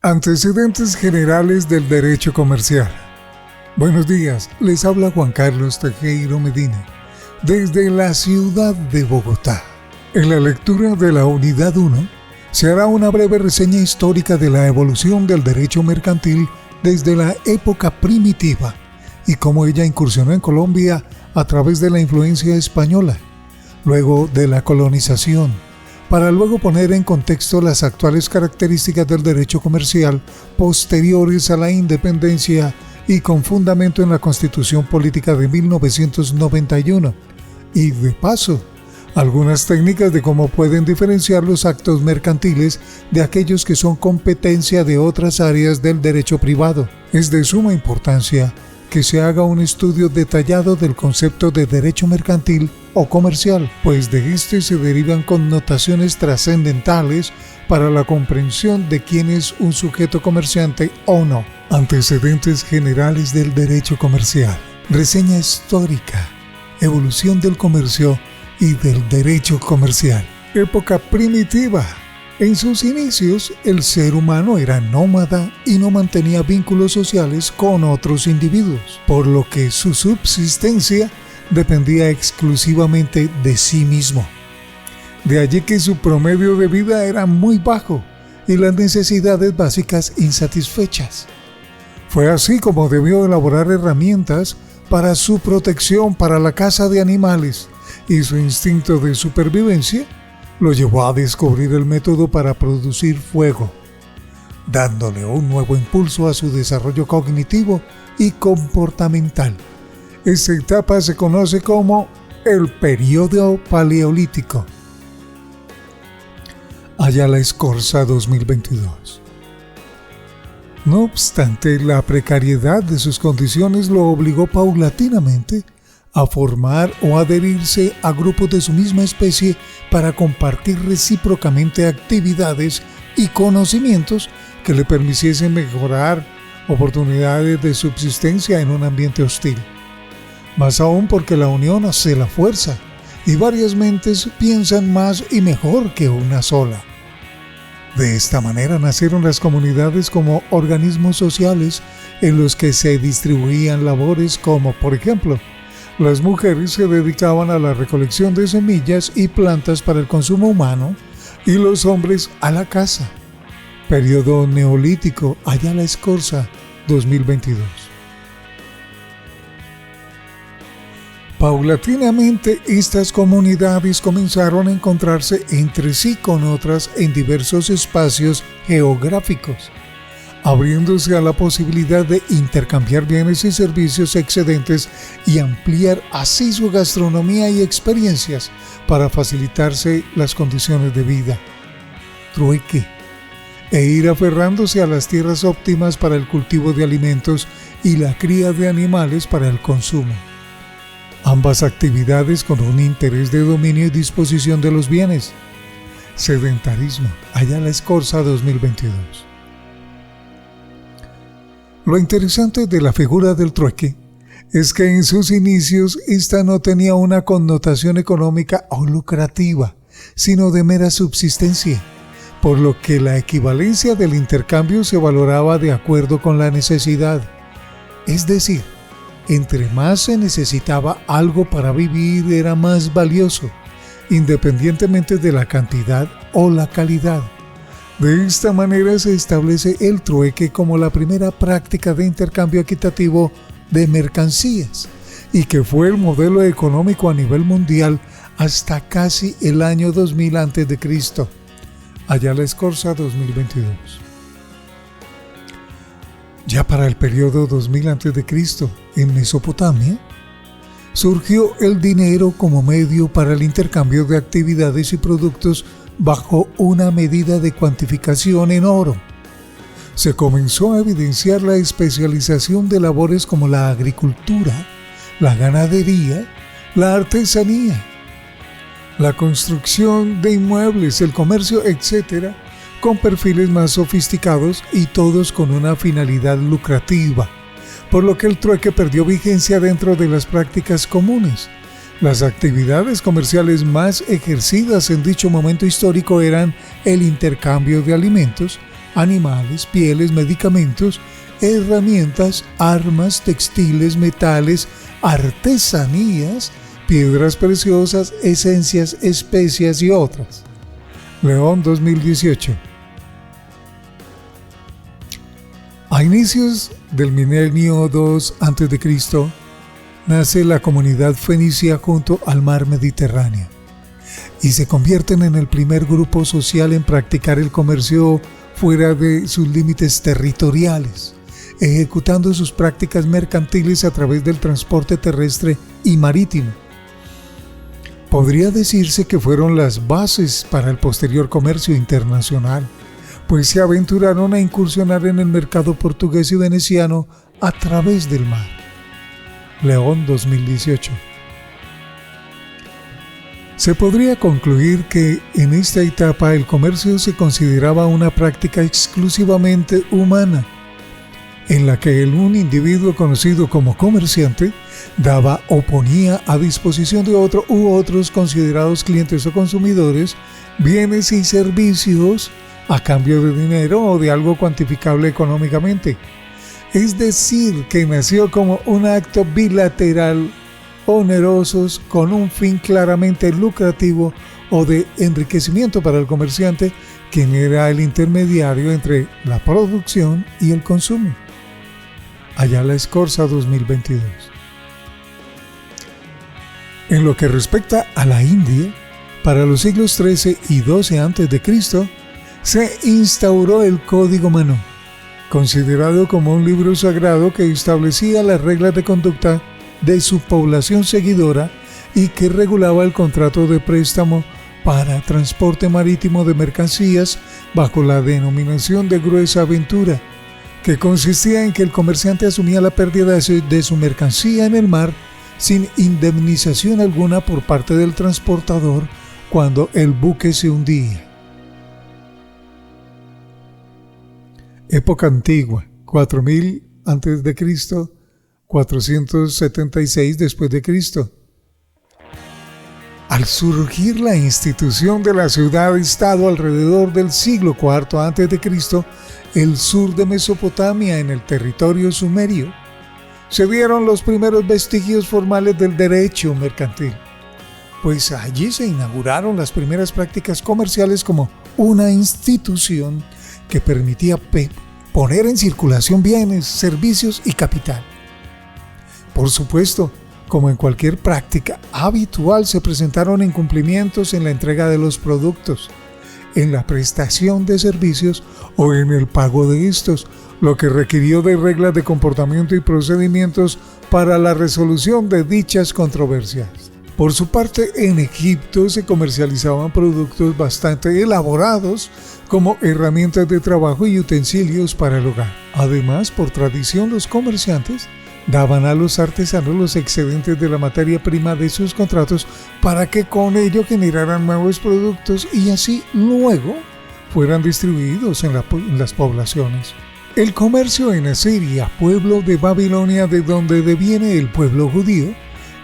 Antecedentes generales del derecho comercial. Buenos días, les habla Juan Carlos Tejero Medina, desde la ciudad de Bogotá. En la lectura de la unidad 1, se hará una breve reseña histórica de la evolución del derecho mercantil desde la época primitiva y cómo ella incursionó en Colombia a través de la influencia española, luego de la colonización, para luego poner en contexto las actuales características del derecho comercial posteriores a la independencia y con fundamento en la Constitución Política de 1991, y de paso, algunas técnicas de cómo pueden diferenciar los actos mercantiles de aquellos que son competencia de otras áreas del derecho privado. Es de suma importancia que se haga un estudio detallado del concepto de derecho mercantil o comercial, pues de este se derivan connotaciones trascendentales para la comprensión de quién es un sujeto comerciante o no. Antecedentes generales del derecho comercial. Reseña histórica. Evolución del comercio y del derecho comercial. Época primitiva. En sus inicios, el ser humano era nómada y no mantenía vínculos sociales con otros individuos, por lo que su subsistencia dependía exclusivamente de sí mismo. De allí que su promedio de vida era muy bajo y las necesidades básicas insatisfechas. Fue así como debió elaborar herramientas para su protección para la caza de animales, y su instinto de supervivencia lo llevó a descubrir el método para producir fuego, dándole un nuevo impulso a su desarrollo cognitivo y comportamental. Esta etapa se conoce como el período paleolítico. Ayala Scorza 2022. No obstante, la precariedad de sus condiciones lo obligó paulatinamente a formar o adherirse a grupos de su misma especie para compartir recíprocamente actividades y conocimientos que le permitiesen mejorar oportunidades de subsistencia en un ambiente hostil. Más aún porque la unión hace la fuerza y varias mentes piensan más y mejor que una sola. De esta manera nacieron las comunidades como organismos sociales en los que se distribuían labores como, por ejemplo, las mujeres se dedicaban a la recolección de semillas y plantas para el consumo humano y los hombres a la caza. Periodo neolítico, Ayala Scorza 2022. Paulatinamente, estas comunidades comenzaron a encontrarse entre sí con otras en diversos espacios geográficos, abriéndose a la posibilidad de intercambiar bienes y servicios excedentes y ampliar así su gastronomía y experiencias para facilitarse las condiciones de vida. Trueque. E ir aferrándose a las tierras óptimas para el cultivo de alimentos y la cría de animales para el consumo. Ambas actividades con un interés de dominio y disposición de los bienes. Sedentarismo. Ayala Scorza 2022. Lo interesante de la figura del trueque es que en sus inicios esta no tenía una connotación económica o lucrativa, sino de mera subsistencia, por lo que la equivalencia del intercambio se valoraba de acuerdo con la necesidad. Es decir, entre más se necesitaba algo para vivir era más valioso, independientemente de la cantidad o la calidad. De esta manera se establece el trueque como la primera práctica de intercambio equitativo de mercancías y que fue el modelo económico a nivel mundial hasta casi el año 2000 a.C. Ayala Scorza 2022. Ya para el periodo 2000 a.C., en Mesopotamia, surgió el dinero como medio para el intercambio de actividades y productos bajo una medida de cuantificación en oro. Se comenzó a evidenciar la especialización de labores como la agricultura, la ganadería, la artesanía, la construcción de inmuebles, el comercio, etc., con perfiles más sofisticados y todos con una finalidad lucrativa, por lo que el trueque perdió vigencia dentro de las prácticas comunes. Las actividades comerciales más ejercidas en dicho momento histórico eran el intercambio de alimentos, animales, pieles, medicamentos, herramientas, armas, textiles, metales, artesanías, piedras preciosas, esencias, especias y otras. León 2018. A inicios del milenio 2 a.C., nace la comunidad fenicia junto al mar Mediterráneo y se convierten en el primer grupo social en practicar el comercio fuera de sus límites territoriales, ejecutando sus prácticas mercantiles a través del transporte terrestre y marítimo. Podría decirse que fueron las bases para el posterior comercio internacional, pues se aventuraron a incursionar en el mercado portugués y veneciano a través del mar. León 2018. Se podría concluir que en esta etapa el comercio se consideraba una práctica exclusivamente humana, en la que un individuo conocido como comerciante daba o ponía a disposición de otro u otros considerados clientes o consumidores bienes y servicios a cambio de dinero o de algo cuantificable económicamente. Es decir, que nació como un acto bilateral, onerosos, con un fin claramente lucrativo o de enriquecimiento para el comerciante, quien era el intermediario entre la producción y el consumo. Ayala Escorza 2022. En lo que respecta a la India, para los siglos XIII y XII a.C., se instauró el Código Manú, considerado como un libro sagrado que establecía las reglas de conducta de su población seguidora y que regulaba el contrato de préstamo para transporte marítimo de mercancías bajo la denominación de gruesa aventura, que consistía en que el comerciante asumía la pérdida de su mercancía en el mar sin indemnización alguna por parte del transportador cuando el buque se hundía. Época antigua, 4000 a.C., 476 después de Cristo. Al surgir la institución de la ciudad-estado alrededor del siglo IV a.C., el sur de Mesopotamia, en el territorio sumerio, se dieron los primeros vestigios formales del derecho mercantil, pues allí se inauguraron las primeras prácticas comerciales como una institución que permitía poner en circulación bienes, servicios y capital. Por supuesto, como en cualquier práctica habitual, se presentaron incumplimientos en la entrega de los productos, en la prestación de servicios o en el pago de estos, lo que requirió de reglas de comportamiento y procedimientos para la resolución de dichas controversias. Por su parte, en Egipto se comercializaban productos bastante elaborados como herramientas de trabajo y utensilios para el hogar. Además, por tradición, los comerciantes daban a los artesanos los excedentes de la materia prima de sus contratos para que con ello generaran nuevos productos y así luego fueran distribuidos en las poblaciones. El comercio en Asiria, pueblo de Babilonia de donde deviene el pueblo judío,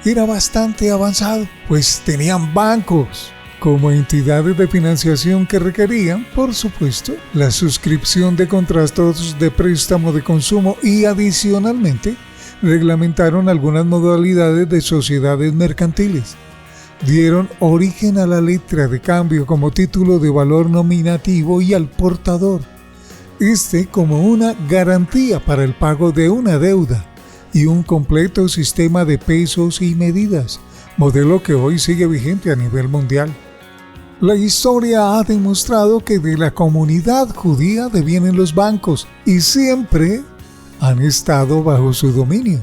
era bastante avanzado, pues tenían bancos como entidades de financiación que requerían, por supuesto, la suscripción de contratos de préstamo de consumo y adicionalmente reglamentaron algunas modalidades de sociedades mercantiles. Dieron origen a la letra de cambio como título de valor nominativo y al portador, como una garantía para el pago de una deuda, y un completo sistema de pesos y medidas, modelo que hoy sigue vigente a nivel mundial. La historia ha demostrado que de la comunidad judía devienen los bancos y siempre han estado bajo su dominio.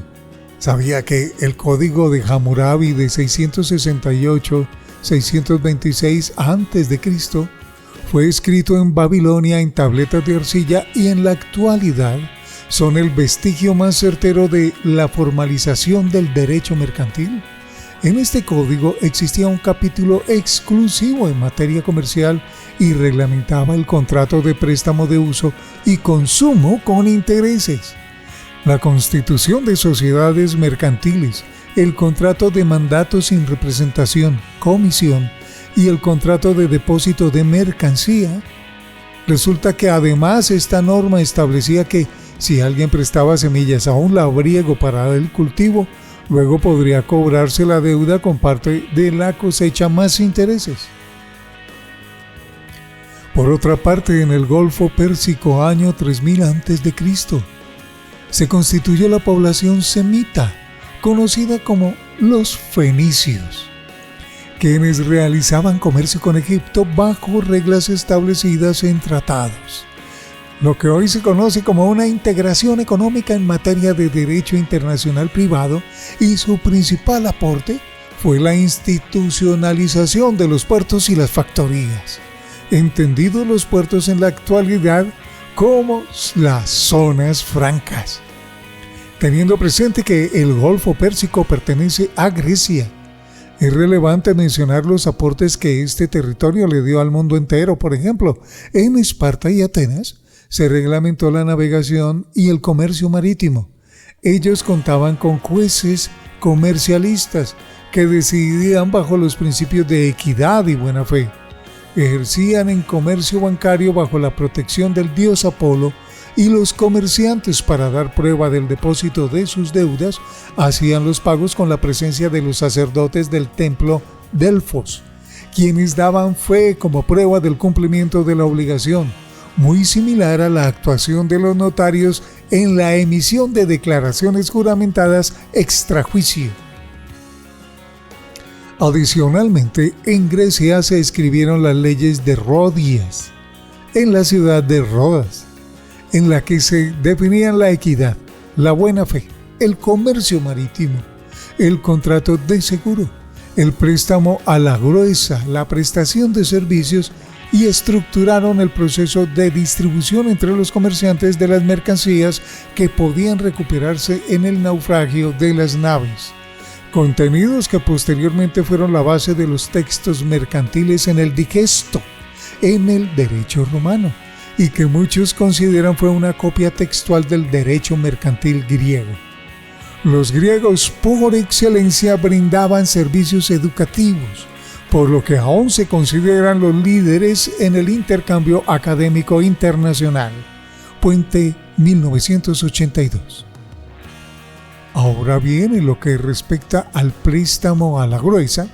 ¿Sabía que el código de Hammurabi de 668-626 a.C. fue escrito en Babilonia en tabletas de arcilla y en la actualidad son el vestigio más certero de la formalización del derecho mercantil? En este código existía un capítulo exclusivo en materia comercial y reglamentaba el contrato de préstamo de uso y consumo con intereses, la constitución de sociedades mercantiles, el contrato de mandato sin representación, comisión y el contrato de depósito de mercancía, Resulta que además esta norma establecía que si alguien prestaba semillas a un labriego para el cultivo, luego podría cobrarse la deuda con parte de la cosecha más intereses. Por otra parte, en el Golfo Pérsico, año 3000 a.C., se constituyó la población semita, conocida como los fenicios, quienes realizaban comercio con Egipto bajo reglas establecidas en tratados, lo que hoy se conoce como una integración económica en materia de derecho internacional privado, y su principal aporte fue la institucionalización de los puertos y las factorías, entendidos los puertos en la actualidad como las zonas francas. Teniendo presente que el Golfo Pérsico pertenece a Grecia, es relevante mencionar los aportes que este territorio le dio al mundo entero. Por ejemplo, en Esparta y Atenas se reglamentó la navegación y el comercio marítimo. Ellos contaban con jueces comercialistas que decidían bajo los principios de equidad y buena fe. Ejercían en comercio bancario bajo la protección del dios Apolo, y los comerciantes, para dar prueba del depósito de sus deudas, hacían los pagos con la presencia de los sacerdotes del templo Delfos, quienes daban fe como prueba del cumplimiento de la obligación, muy similar a la actuación de los notarios en la emisión de declaraciones juramentadas extrajuicio. Adicionalmente, en Grecia se escribieron las leyes de Rodias, en la ciudad de Rodas, en la que se definían la equidad, la buena fe, el comercio marítimo, el contrato de seguro, el préstamo a la gruesa, la prestación de servicios, y estructuraron el proceso de distribución entre los comerciantes de las mercancías que podían recuperarse en el naufragio de las naves. Contenidos que posteriormente fueron la base de los textos mercantiles en el Digesto, en el derecho romano, y que muchos consideran fue una copia textual del derecho mercantil griego. Los griegos por excelencia brindaban servicios educativos, por lo que aún se consideran los líderes en el intercambio académico internacional. Puente 1982. Ahora bien, en lo que respecta al préstamo a la gruesa,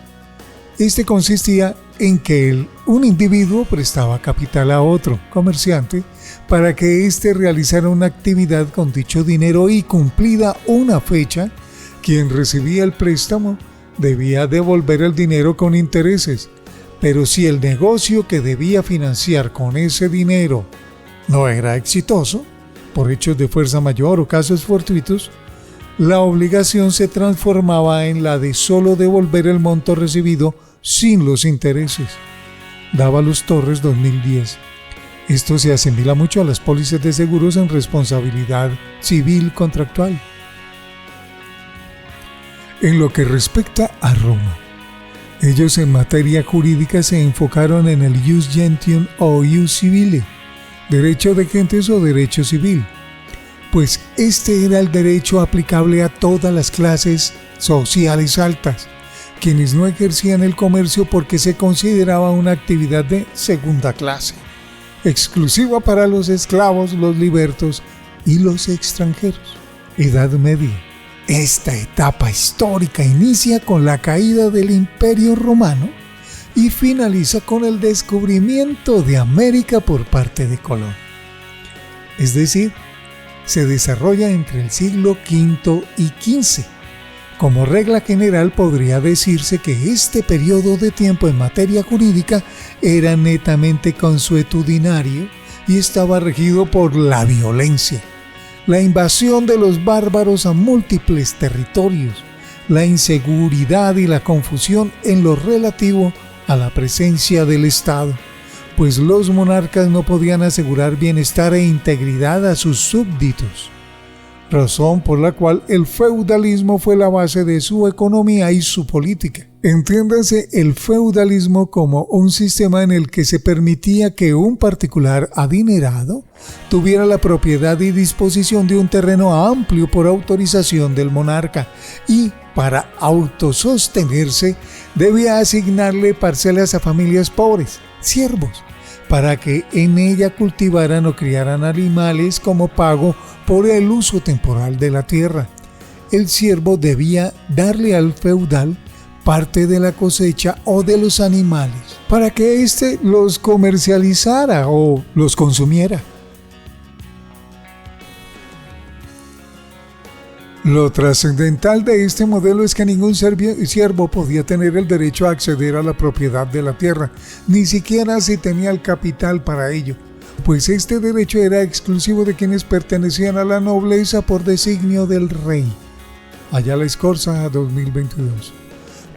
este consistía en que un individuo prestaba capital a otro comerciante para que éste realizara una actividad con dicho dinero, y cumplida una fecha, quien recibía el préstamo debía devolver el dinero con intereses. Pero si el negocio que debía financiar con ese dinero no era exitoso, por hechos de fuerza mayor o casos fortuitos, la obligación se transformaba en la de solo devolver el monto recibido sin los intereses. Dávalos Torres, 2010. Esto se asimila mucho a las pólizas de seguros en responsabilidad civil contractual. En lo que respecta a Roma, ellos en materia jurídica se enfocaron en el ius gentium o ius civile, derecho de gentes o derecho civil, pues este era el derecho aplicable a todas las clases sociales altas, quienes no ejercían el comercio porque se consideraba una actividad de segunda clase, exclusiva para los esclavos, los libertos y los extranjeros. Edad Media. Esta etapa histórica inicia con la caída del Imperio Romano y finaliza con el descubrimiento de América por parte de Colón. Es decir, se desarrolla entre el siglo V y XV. Como regla general, podría decirse que este periodo de tiempo en materia jurídica era netamente consuetudinario y estaba regido por la violencia, la invasión de los bárbaros a múltiples territorios, la inseguridad y la confusión en lo relativo a la presencia del Estado, pues los monarcas no podían asegurar bienestar e integridad a sus súbditos, razón por la cual el feudalismo fue la base de su economía y su política. Entiéndase el feudalismo como un sistema en el que se permitía que un particular adinerado tuviera la propiedad y disposición de un terreno amplio por autorización del monarca, y para autosostenerse debía asignarle parcelas a familias pobres, siervos, para que en ella cultivaran o criaran animales como pago por el uso temporal de la tierra. El siervo debía darle al feudal parte de la cosecha o de los animales para que éste los comercializara o los consumiera. Lo trascendental de este modelo es que ningún siervo podía tener el derecho a acceder a la propiedad de la tierra, ni siquiera si tenía el capital para ello, pues este derecho era exclusivo de quienes pertenecían a la nobleza por designio del rey. Ayala Escorza, 2022.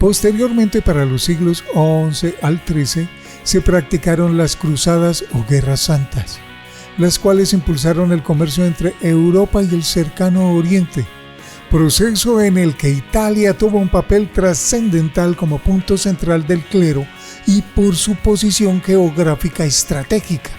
Posteriormente, para los siglos XI al XIII, se practicaron las cruzadas o guerras santas, las cuales impulsaron el comercio entre Europa y el cercano Oriente, proceso en el que Italia tuvo un papel trascendental como punto central del clero y por su posición geográfica estratégica.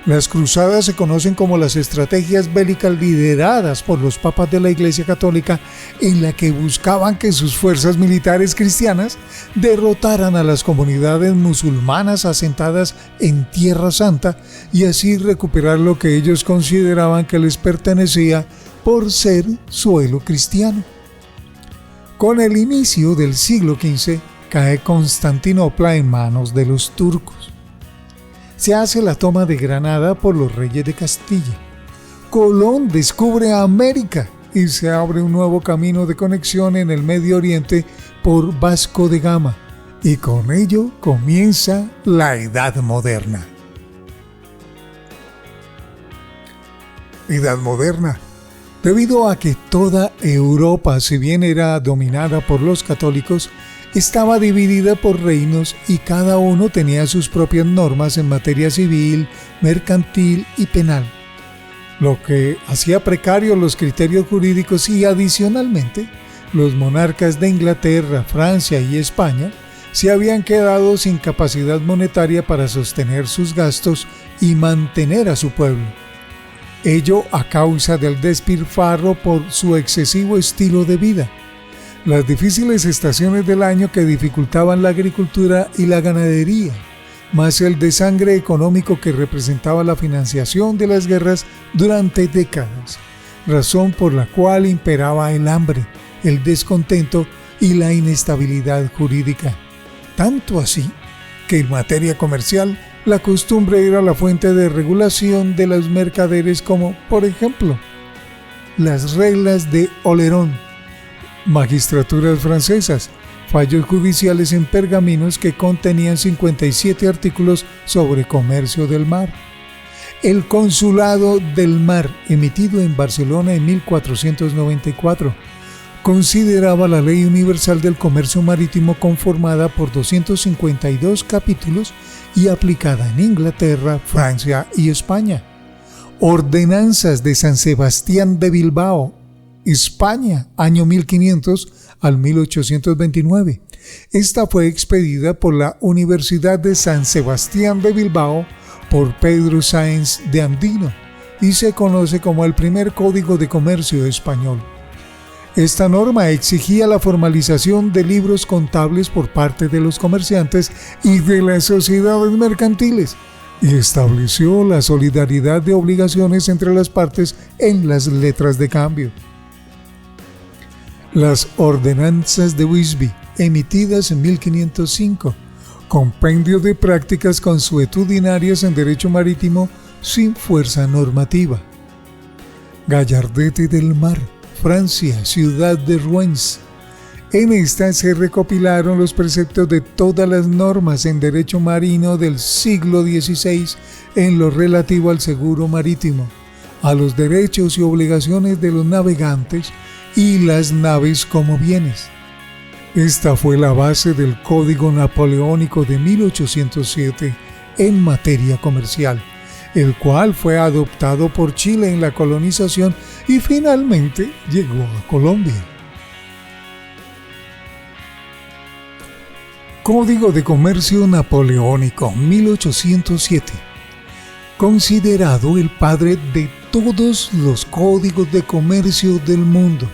Las cruzadas se conocen como las estrategias bélicas lideradas por los papas de la Iglesia Católica, en la que buscaban que sus fuerzas militares cristianas derrotaran a las comunidades musulmanas asentadas en Tierra Santa y así recuperar lo que ellos consideraban que les pertenecía por ser suelo cristiano. Con el inicio del siglo XV cae Constantinopla en manos de los turcos. Se hace la toma de Granada por los reyes de Castilla. Colón descubre América y se abre un nuevo camino de conexión en el Medio Oriente por Vasco de Gama, y con ello comienza la Edad Moderna. Edad Moderna. Debido a que toda Europa, si bien era dominada por los católicos, estaba dividida por reinos y cada uno tenía sus propias normas en materia civil, mercantil y penal, lo que hacía precarios los criterios jurídicos y adicionalmente los monarcas de Inglaterra, Francia y España se habían quedado sin capacidad monetaria para sostener sus gastos y mantener a su pueblo. Ello a causa del despilfarro por su excesivo estilo de vida, las difíciles estaciones del año que dificultaban la agricultura y la ganadería, más el desangre económico que representaba la financiación de las guerras durante décadas, razón por la cual imperaba el hambre, el descontento y la inestabilidad jurídica. Tanto así que en materia comercial la costumbre era la fuente de regulación de los mercaderes, como por ejemplo las reglas de Olerón, magistraturas francesas, fallos judiciales en pergaminos que contenían 57 artículos sobre comercio del mar, el Consulado del Mar, emitido en Barcelona en 1494, consideraba la Ley Universal del Comercio Marítimo conformada por 252 capítulos y aplicada en Inglaterra, Francia y España. Ordenanzas de San Sebastián de Bilbao, España, año 1500 al 1829. Esta fue expedida por la Universidad de San Sebastián de Bilbao por Pedro Sáenz de Andino y se conoce como el primer Código de Comercio español. Esta norma exigía la formalización de libros contables por parte de los comerciantes y de las sociedades mercantiles y estableció la solidaridad de obligaciones entre las partes en las letras de cambio. Las Ordenanzas de Wisby, emitidas en 1505, compendio de prácticas consuetudinarias en derecho marítimo sin fuerza normativa. Gallardete del Mar, Francia, ciudad de Rouen. En esta se recopilaron los preceptos de todas las normas en derecho marino del siglo XVI en lo relativo al seguro marítimo, a los derechos y obligaciones de los navegantes y las naves como bienes. Esta fue la base del Código Napoleónico de 1807 en materia comercial, el cual fue adoptado por Chile en la colonización y finalmente llegó a Colombia. Código de Comercio Napoleónico 1807, considerado el padre de todos los códigos de comercio del mundo,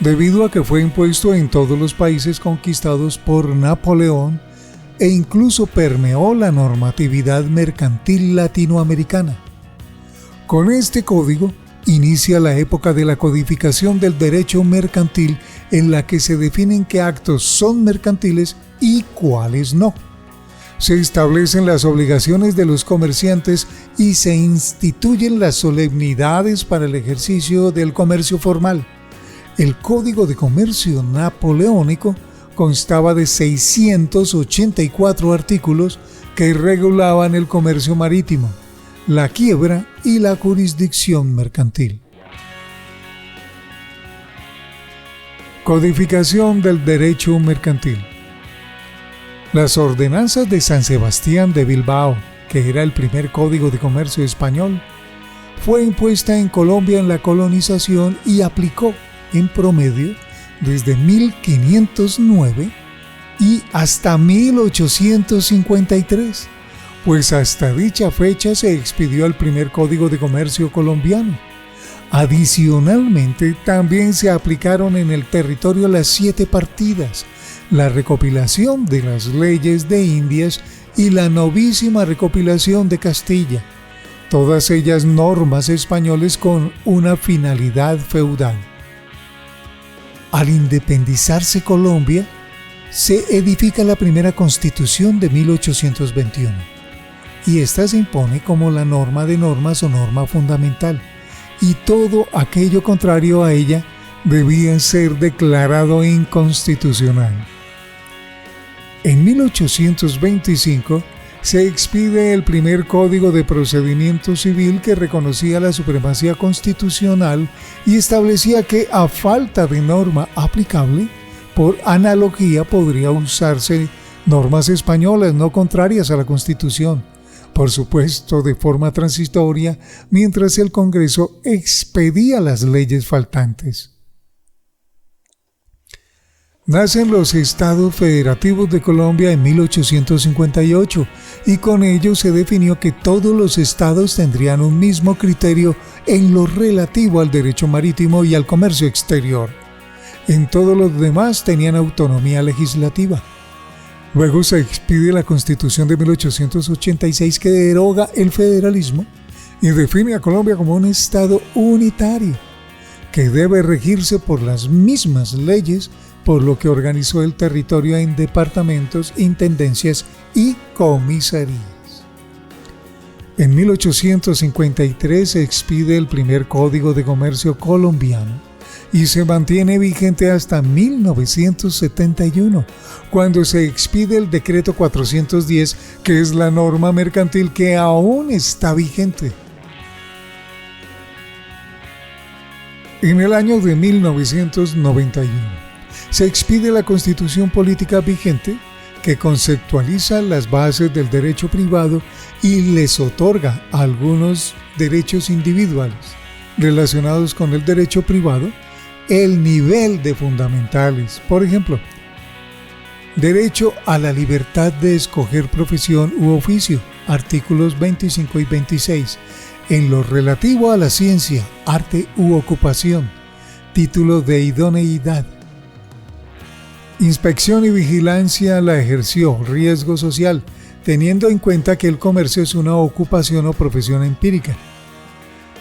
debido a que fue impuesto en todos los países conquistados por Napoleón e incluso permeó la normatividad mercantil latinoamericana. Con este código inicia la época de la codificación del derecho mercantil, en la que se definen qué actos son mercantiles y cuáles no. Se establecen las obligaciones de los comerciantes y se instituyen las solemnidades para el ejercicio del comercio formal. El Código de Comercio napoleónico constaba de 684 artículos que regulaban el comercio marítimo, la quiebra y la jurisdicción mercantil. Codificación del derecho mercantil. Las ordenanzas de San Sebastián de Bilbao, que era el primer código de comercio español, fue impuesta en Colombia en la colonización y aplicó en promedio desde 1509 y hasta 1853, pues hasta dicha fecha se expidió el primer código de comercio colombiano. Adicionalmente, también se aplicaron en el territorio las 7 partidas, la recopilación de las leyes de Indias y la novísima recopilación de Castilla, todas ellas normas españoles con una finalidad feudal. Al independizarse Colombia, se edifica la primera Constitución de 1821, y esta se impone como la norma de normas o norma fundamental, y todo aquello contrario a ella debía ser declarado inconstitucional. En 1825 se expide el primer Código de Procedimiento Civil, que reconocía la supremacía constitucional y establecía que, a falta de norma aplicable, por analogía podría usarse normas españolas no contrarias a la Constitución, por supuesto de forma transitoria, mientras el Congreso expedía las leyes faltantes. Nacen los Estados Federativos de Colombia en 1858 y con ello se definió que todos los estados tendrían un mismo criterio en lo relativo al derecho marítimo y al comercio exterior. En todos los demás tenían autonomía legislativa. Luego se expide la Constitución de 1886, que deroga el federalismo y define a Colombia como un estado unitario que debe regirse por las mismas leyes, por lo que organizó el territorio en departamentos, intendencias y comisarías. En 1853 se expide el primer Código de Comercio colombiano y se mantiene vigente hasta 1971, cuando se expide el Decreto 410, que es la norma mercantil que aún está vigente. En el año de 1991, se expide la Constitución Política vigente, que conceptualiza las bases del derecho privado y les otorga algunos derechos individuales relacionados con el derecho privado el nivel de fundamentales. Por ejemplo, derecho a la libertad de escoger profesión u oficio, artículos 25 y 26, en lo relativo a la ciencia, arte u ocupación, título de idoneidad. Inspección y vigilancia la ejerció riesgo social, teniendo en cuenta que el comercio es una ocupación o profesión empírica.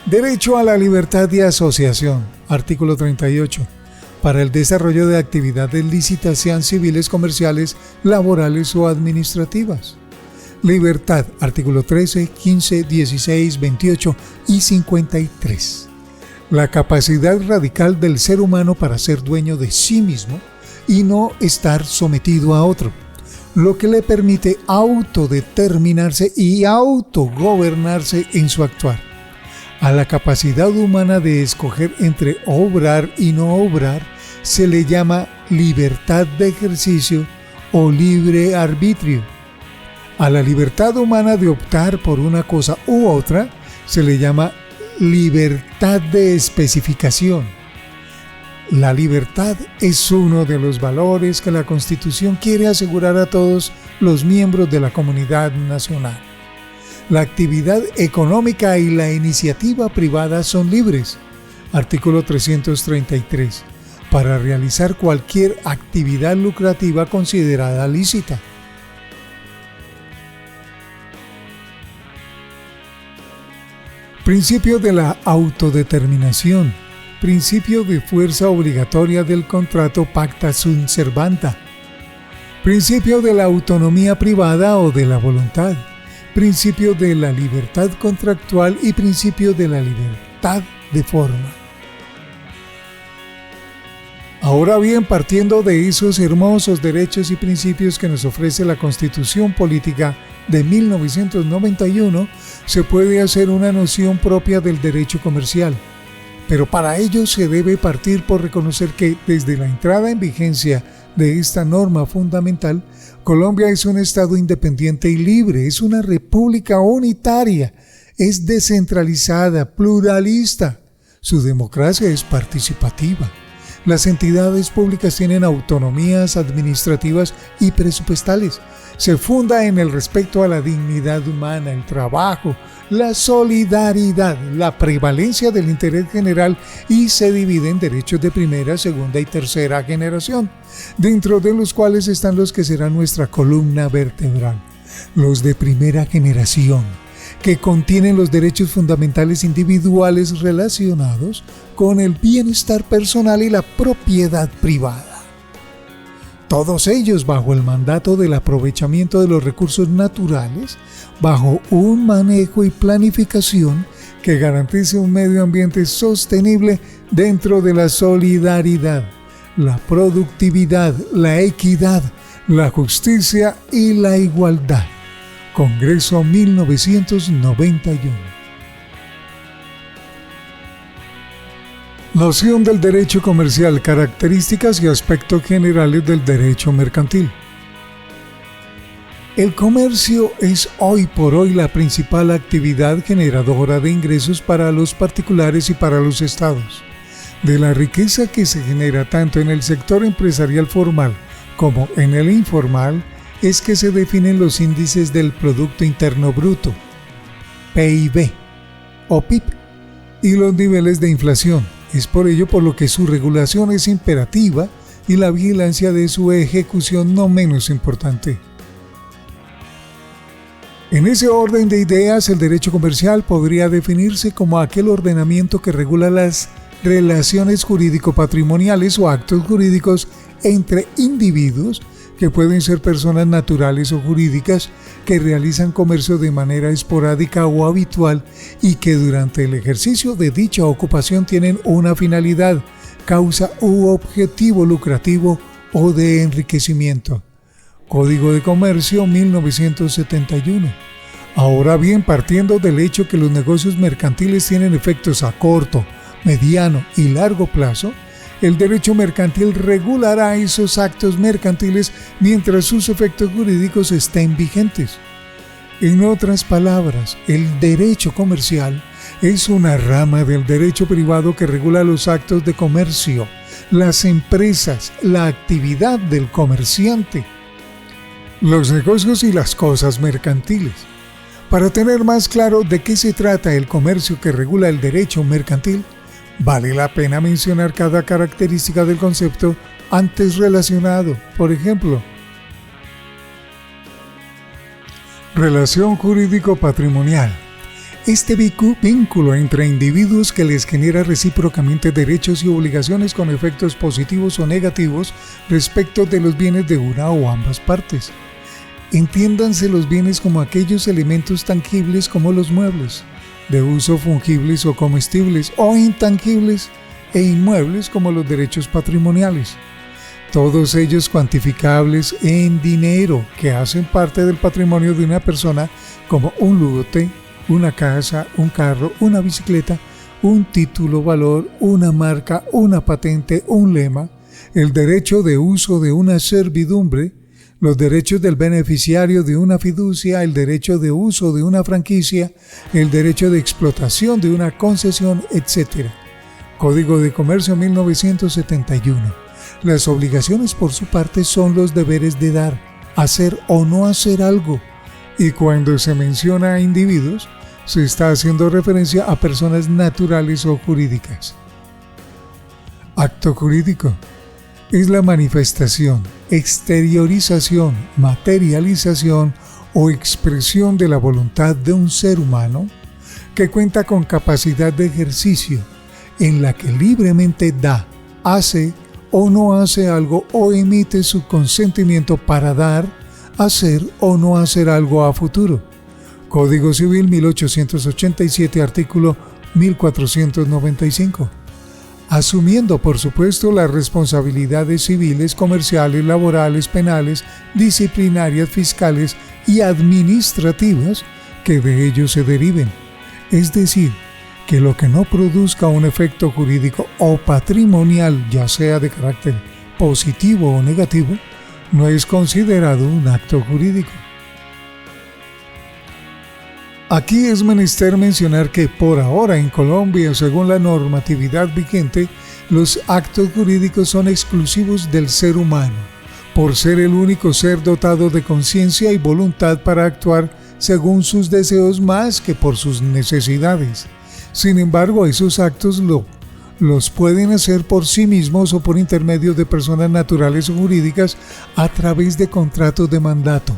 Derecho a la libertad de asociación, artículo 38, para el desarrollo de actividades lícitas, sean civiles, comerciales, laborales o administrativas. Libertad, artículo 13, 15, 16, 28 y 53. La capacidad radical del ser humano para ser dueño de sí mismo y no estar sometido a otro, lo que le permite autodeterminarse y autogobernarse en su actuar. A la capacidad humana de escoger entre obrar y no obrar se le llama libertad de ejercicio o libre arbitrio. A la libertad humana de optar por una cosa u otra se le llama libertad de especificación. La libertad es uno de los valores que la Constitución quiere asegurar a todos los miembros de la comunidad nacional. La actividad económica y la iniciativa privada son libres, artículo 333, para realizar cualquier actividad lucrativa considerada lícita. Principio de la autodeterminación. Principio de fuerza obligatoria del contrato pacta sunt servanda. Principio de la autonomía privada o de la voluntad. Principio de la libertad contractual y principio de la libertad de forma. Ahora bien, partiendo de esos hermosos derechos y principios que nos ofrece la Constitución Política de 1991, se puede hacer una noción propia del derecho comercial. Pero para ello se debe partir por reconocer que desde la entrada en vigencia de esta norma fundamental, Colombia es un Estado independiente y libre, es una república unitaria, es descentralizada, pluralista. Su democracia es participativa. Las entidades públicas tienen autonomías administrativas y presupuestales. Se funda en el respeto a la dignidad humana, el trabajo, la solidaridad, la prevalencia del interés general y se divide en derechos de primera, segunda y tercera generación, dentro de los cuales están los que serán nuestra columna vertebral. Los de primera generación, que contienen los derechos fundamentales individuales relacionados con el bienestar personal y la propiedad privada. Todos ellos bajo el mandato del aprovechamiento de los recursos naturales, bajo un manejo y planificación que garantice un medio ambiente sostenible dentro de la solidaridad, la productividad, la equidad, la justicia y la igualdad. Congreso 1991. Noción del derecho comercial, características y aspectos generales del derecho mercantil. El comercio es hoy por hoy la principal actividad generadora de ingresos para los particulares y para los estados. De la riqueza que se genera tanto en el sector empresarial formal como en el informal, es que se definen los índices del Producto Interno Bruto, PIB o PIB, y los niveles de inflación. Es por ello por lo que su regulación es imperativa y la vigilancia de su ejecución no menos importante. En ese orden de ideas, el derecho comercial podría definirse como aquel ordenamiento que regula las relaciones jurídico-patrimoniales o actos jurídicos entre individuos que pueden ser personas naturales o jurídicas que realizan comercio de manera esporádica o habitual y que durante el ejercicio de dicha ocupación tienen una finalidad, causa u objetivo lucrativo o de enriquecimiento. Código de Comercio 1971. Ahora bien, partiendo del hecho que los negocios mercantiles tienen efectos a corto, mediano y largo plazo, el derecho mercantil regulará esos actos mercantiles mientras sus efectos jurídicos estén vigentes. En otras palabras, el derecho comercial es una rama del derecho privado que regula los actos de comercio, las empresas, la actividad del comerciante, los negocios y las cosas mercantiles. Para tener más claro de qué se trata el comercio que regula el derecho mercantil, vale la pena mencionar cada característica del concepto antes relacionado. Por ejemplo, relación jurídico-patrimonial. Este vínculo entre individuos que les genera recíprocamente derechos y obligaciones con efectos positivos o negativos respecto de los bienes de una o ambas partes. Entiéndanse los bienes como aquellos elementos tangibles como los muebles, de uso fungibles o comestibles, o intangibles e inmuebles como los derechos patrimoniales. Todos ellos cuantificables en dinero que hacen parte del patrimonio de una persona como un lote, una casa, un carro, una bicicleta, un título valor, una marca, una patente, un lema, el derecho de uso de una servidumbre, los derechos del beneficiario de una fiducia, el derecho de uso de una franquicia, el derecho de explotación de una concesión, etc. Código de Comercio 1971. Las obligaciones por su parte son los deberes de dar, hacer o no hacer algo, y cuando se menciona a individuos, se está haciendo referencia a personas naturales o jurídicas. Acto jurídico. Es la manifestación, exteriorización, materialización o expresión de la voluntad de un ser humano, que cuenta con capacidad de ejercicio, en la que libremente da, hace o no hace algo o emite su consentimiento para dar, hacer o no hacer algo a futuro. Código Civil 1887, artículo 1495. Asumiendo, por supuesto, las responsabilidades civiles, comerciales, laborales, penales, disciplinarias, fiscales y administrativas que de ellos se deriven. Es decir, que lo que no produzca un efecto jurídico o patrimonial, ya sea de carácter positivo o negativo, no es considerado un acto jurídico. Aquí es menester mencionar que por ahora en Colombia, según la normatividad vigente, los actos jurídicos son exclusivos del ser humano, por ser el único ser dotado de conciencia y voluntad para actuar según sus deseos más que por sus necesidades. Sin embargo, esos actos los pueden hacer por sí mismos o por intermedio de personas naturales o jurídicas a través de contratos de mandato,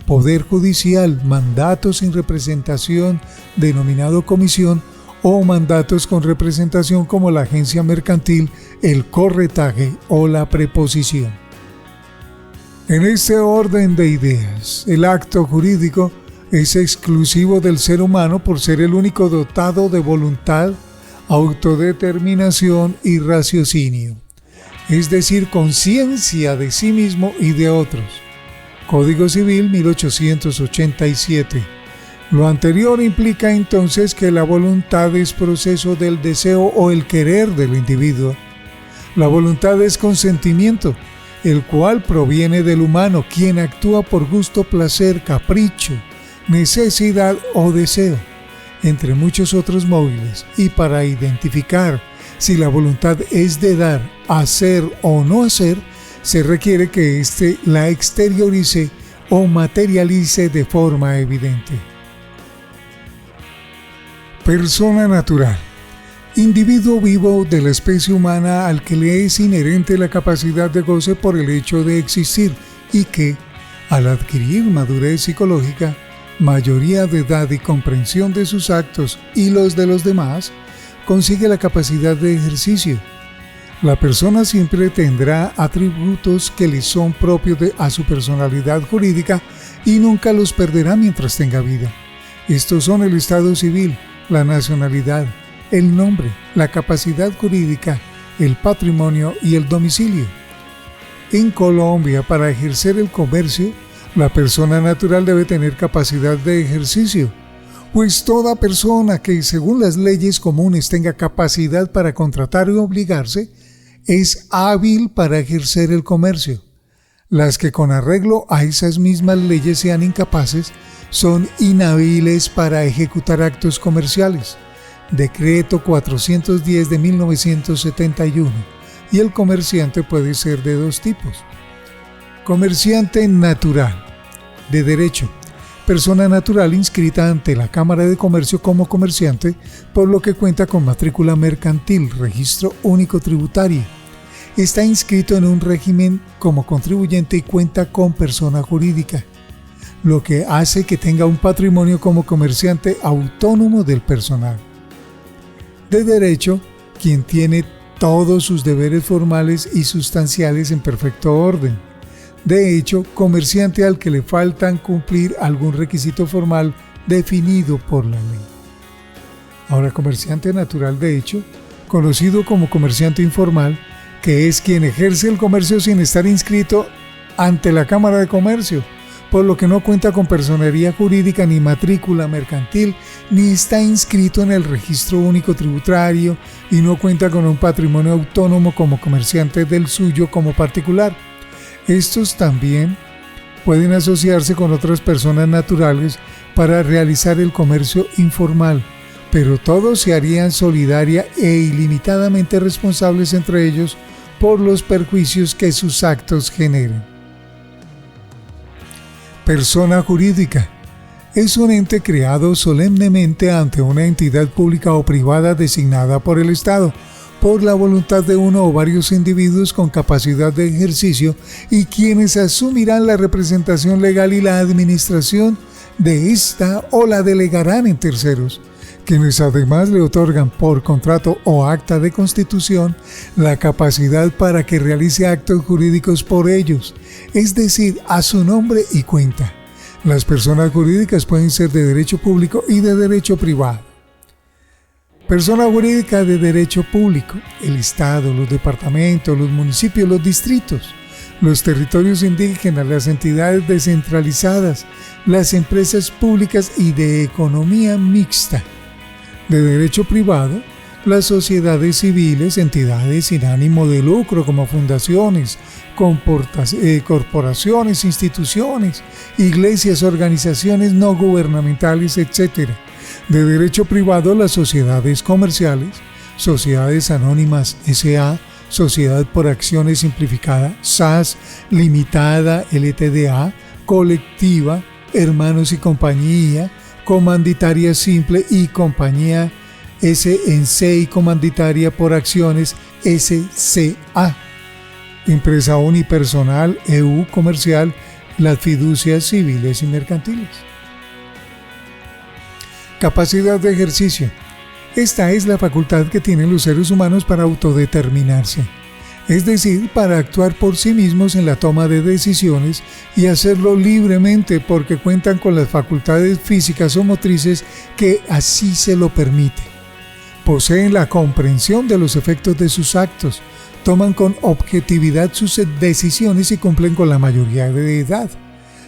poder judicial, mandatos sin representación denominado comisión o mandatos con representación como la agencia mercantil, el corretaje o la preposición. En este orden de ideas, el acto jurídico es exclusivo del ser humano por ser el único dotado de voluntad, autodeterminación y raciocinio, es decir, conciencia de sí mismo y de otros. Código Civil 1887. Lo anterior implica entonces que la voluntad es proceso del deseo o el querer del individuo. La voluntad es consentimiento, el cual proviene del humano, quien actúa por gusto, placer, capricho, necesidad o deseo, entre muchos otros móviles, y para identificar si la voluntad es de dar, hacer o no hacer, se requiere que éste la exteriorice o materialice de forma evidente. Persona natural. Individuo vivo de la especie humana al que le es inherente la capacidad de goce por el hecho de existir y que, al adquirir madurez psicológica, mayoría de edad y comprensión de sus actos y los de los demás, consigue la capacidad de ejercicio. La persona siempre tendrá atributos que le son propios a su personalidad jurídica y nunca los perderá mientras tenga vida. Estos son el estado civil, la nacionalidad, el nombre, la capacidad jurídica, el patrimonio y el domicilio. En Colombia, para ejercer el comercio, la persona natural debe tener capacidad de ejercicio, pues toda persona que, según las leyes comunes, tenga capacidad para contratar y obligarse, es hábil para ejercer el comercio. Las que con arreglo a esas mismas leyes sean incapaces, son inhábiles para ejecutar actos comerciales. Decreto 410 de 1971. Y el comerciante puede ser de dos tipos. Comerciante natural, de derecho, persona natural inscrita ante la Cámara de Comercio como comerciante, por lo que cuenta con matrícula mercantil, registro único tributario. Está inscrito en un régimen como contribuyente y cuenta con persona jurídica, lo que hace que tenga un patrimonio como comerciante autónomo del personal. De derecho, quien tiene todos sus deberes formales y sustanciales en perfecto orden. De hecho, comerciante al que le faltan cumplir algún requisito formal definido por la ley. Ahora, comerciante natural de hecho, conocido como comerciante informal, que es quien ejerce el comercio sin estar inscrito ante la Cámara de Comercio, por lo que no cuenta con personería jurídica ni matrícula mercantil, ni está inscrito en el registro único tributario y no cuenta con un patrimonio autónomo como comerciante del suyo como particular. Estos también pueden asociarse con otras personas naturales para realizar el comercio informal, pero todos se harían solidaria e ilimitadamente responsables entre ellos por los perjuicios que sus actos generen. Persona jurídica. Es un ente creado solemnemente ante una entidad pública o privada designada por el Estado, por la voluntad de uno o varios individuos con capacidad de ejercicio y quienes asumirán la representación legal y la administración de esta o la delegarán en terceros, quienes además le otorgan por contrato o acta de constitución la capacidad para que realice actos jurídicos por ellos, es decir, a su nombre y cuenta. Las personas jurídicas pueden ser de derecho público y de derecho privado. Persona jurídica de derecho público: el Estado, los departamentos, los municipios, los distritos, los territorios indígenas, las entidades descentralizadas, las empresas públicas y de economía mixta. De derecho privado, las sociedades civiles, entidades sin ánimo de lucro como fundaciones, corporaciones, instituciones, iglesias, organizaciones no gubernamentales, etc. De derecho privado, las sociedades comerciales, sociedades anónimas S.A., Sociedad por Acciones Simplificada, SAS, Limitada, LTDA, Colectiva, Hermanos y Compañía, Comanditaria Simple y Compañía S.N.C. y Comanditaria por Acciones S.C.A. Empresa unipersonal, EU comercial, las fiducias civiles y mercantiles. Capacidad de ejercicio. Esta es la facultad que tienen los seres humanos para autodeterminarse, es decir, para actuar por sí mismos en la toma de decisiones y hacerlo libremente porque cuentan con las facultades físicas o motrices que así se lo permiten. Poseen la comprensión de los efectos de sus actos, toman con objetividad sus decisiones y cumplen con la mayoría de edad.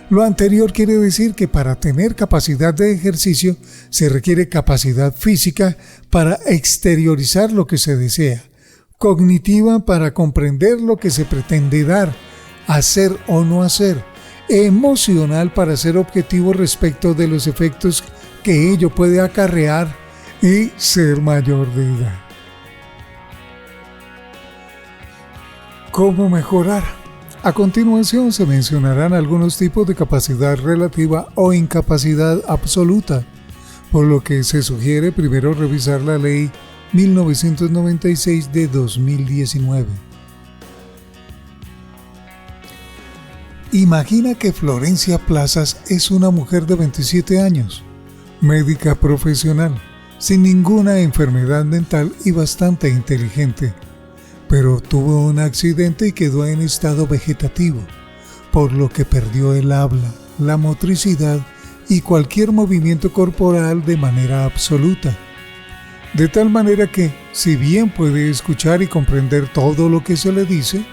Lo anterior quiere decir que para tener capacidad de ejercicio se requiere capacidad física para exteriorizar lo que se desea, cognitiva para comprender lo que se pretende dar, hacer o no hacer, emocional para ser objetivo respecto de los efectos que ello puede acarrear y ser mayor de edad. ¿Cómo mejorar? A continuación se mencionarán algunos tipos de capacidad relativa o incapacidad absoluta, por lo que se sugiere primero revisar la Ley 1996 de 2019. Imagina que Florencia Plazas es una mujer de 27 años, médica profesional, sin ninguna enfermedad mental y bastante inteligente, pero tuvo un accidente y quedó en estado vegetativo, por lo que perdió el habla, la motricidad y cualquier movimiento corporal de manera absoluta. De tal manera que, si bien puede escuchar y comprender todo lo que se le dice,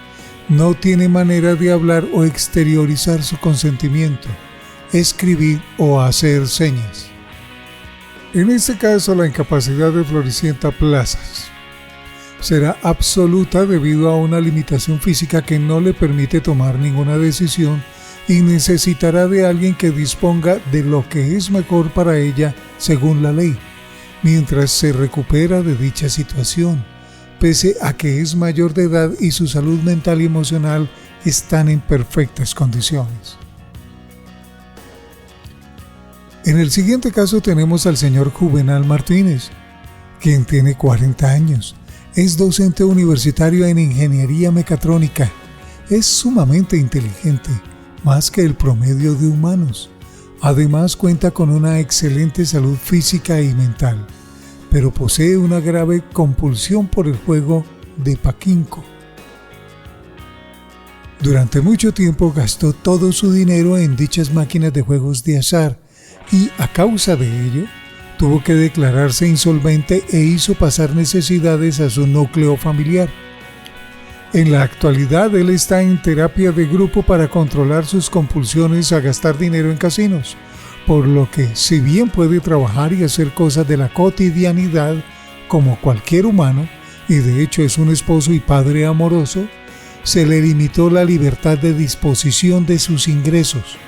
no tiene manera de hablar o exteriorizar su consentimiento, escribir o hacer señas. En este caso, la incapacidad de Floricienta Plazas será absoluta debido a una limitación física que no le permite tomar ninguna decisión y necesitará de alguien que disponga de lo que es mejor para ella según la ley, mientras se recupera de dicha situación, pese a que es mayor de edad y su salud mental y emocional están en perfectas condiciones. En el siguiente caso tenemos al señor Juvenal Martínez, quien tiene 40 años. Es docente universitario en ingeniería mecatrónica. Es sumamente inteligente, más que el promedio de humanos. Además cuenta con una excelente salud física y mental, pero posee una grave compulsión por el juego de paquinco. Durante mucho tiempo gastó todo su dinero en dichas máquinas de juegos de azar y, a causa de ello, tuvo que declararse insolvente e hizo pasar necesidades a su núcleo familiar. En la actualidad, él está en terapia de grupo para controlar sus compulsiones a gastar dinero en casinos, por lo que, si bien puede trabajar y hacer cosas de la cotidianidad como cualquier humano, y de hecho es un esposo y padre amoroso, se le limitó la libertad de disposición de sus ingresos.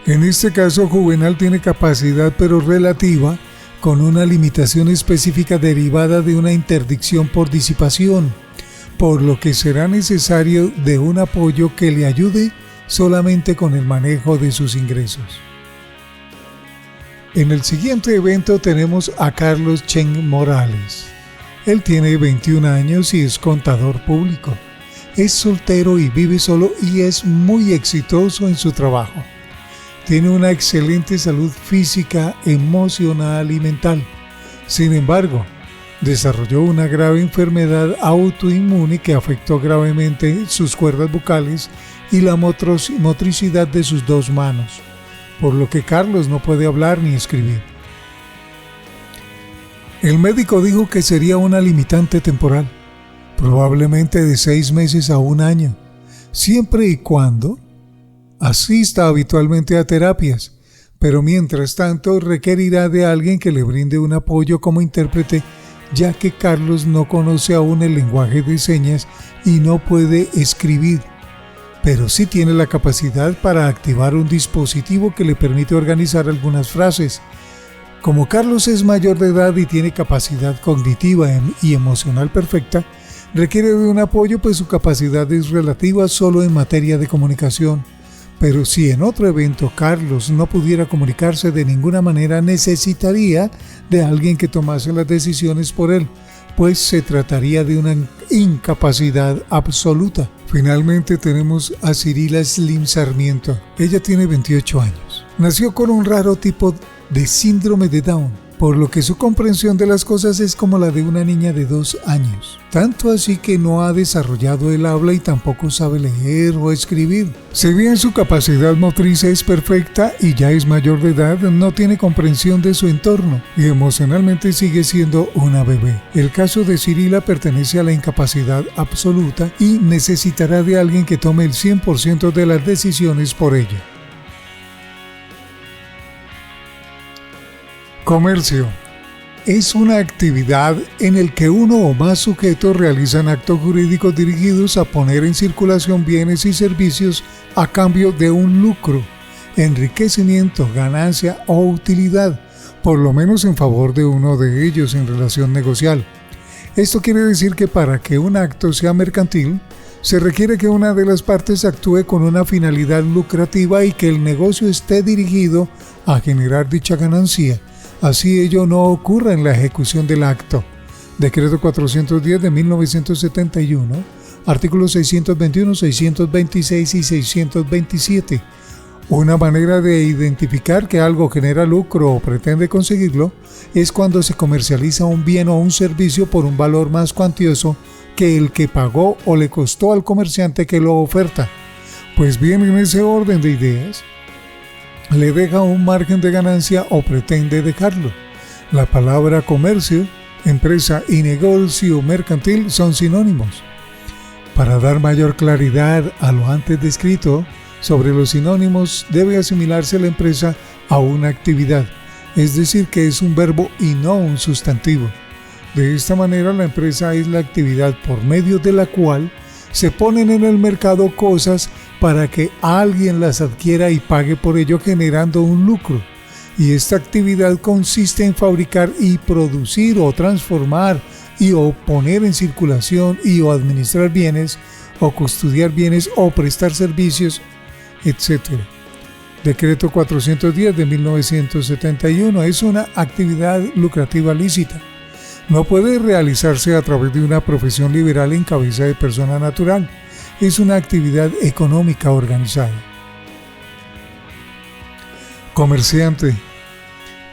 En este caso, Juvenal tiene capacidad pero relativa, con una limitación específica derivada de una interdicción por disipación, por lo que será necesario de un apoyo que le ayude solamente con el manejo de sus ingresos. En el siguiente evento tenemos a Carlos Chen Morales. Él tiene 21 años y es contador público. Es soltero y vive solo y es muy exitoso en su trabajo. tiene una excelente salud física, emocional y mental. Sin embargo, desarrolló una grave enfermedad autoinmune que afectó gravemente sus cuerdas vocales y la motricidad de sus dos manos, por lo que Carlos no puede hablar ni escribir. El médico dijo que sería una limitante temporal, probablemente de 6 meses a 1 año, siempre y cuando asista habitualmente a terapias, pero mientras tanto requerirá de alguien que le brinde un apoyo como intérprete, ya que Carlos no conoce aún el lenguaje de señas y no puede escribir, pero sí tiene la capacidad para activar un dispositivo que le permite organizar algunas frases. Como Carlos es mayor de edad y tiene capacidad cognitiva y emocional perfecta, requiere de un apoyo, pues su capacidad es relativa solo en materia de comunicación. Pero si en otro evento Carlos no pudiera comunicarse de ninguna manera, necesitaría de alguien que tomase las decisiones por él, pues se trataría de una incapacidad absoluta. Finalmente tenemos a Cirila Slim Sarmiento. Ella tiene 28 años. Nació con un raro tipo de síndrome de Down, por lo que su comprensión de las cosas es como la de una niña de 2 años. Tanto así que no ha desarrollado el habla y tampoco sabe leer o escribir. Si bien su capacidad motriz es perfecta y ya es mayor de edad, no tiene comprensión de su entorno y emocionalmente sigue siendo una bebé. El caso de Cirila pertenece a la incapacidad absoluta y necesitará de alguien que tome el 100% de las decisiones por ella. Comercio es una actividad en la que uno o más sujetos realizan actos jurídicos dirigidos a poner en circulación bienes y servicios a cambio de un lucro, enriquecimiento, ganancia o utilidad, por lo menos en favor de uno de ellos en relación negocial. Esto quiere decir que para que un acto sea mercantil, se requiere que una de las partes actúe con una finalidad lucrativa y que el negocio esté dirigido a generar dicha ganancia. Así ello no ocurra en la ejecución del acto. Decreto 410 de 1971, artículos 621, 626 y 627. Una manera de identificar que algo genera lucro o pretende conseguirlo es cuando se comercializa un bien o un servicio por un valor más cuantioso que el que pagó o le costó al comerciante que lo oferta. Pues bien, en ese orden de ideas, le deja un margen de ganancia o pretende dejarlo. La palabra comercio, empresa y negocio mercantil son sinónimos. Para dar mayor claridad a lo antes descrito sobre los sinónimos, debe asimilarse la empresa a una actividad, es decir, que es un verbo y no un sustantivo. De esta manera, la empresa es la actividad por medio de la cual se ponen en el mercado cosas para que alguien las adquiera y pague por ello, generando un lucro. Y esta actividad consiste en fabricar y producir o transformar y o poner en circulación y o administrar bienes o custodiar bienes o prestar servicios, etc. Decreto 410 de 1971 es una actividad lucrativa lícita. No puede realizarse a través de una profesión liberal en cabeza de persona natural. Es una actividad económica organizada. Comerciante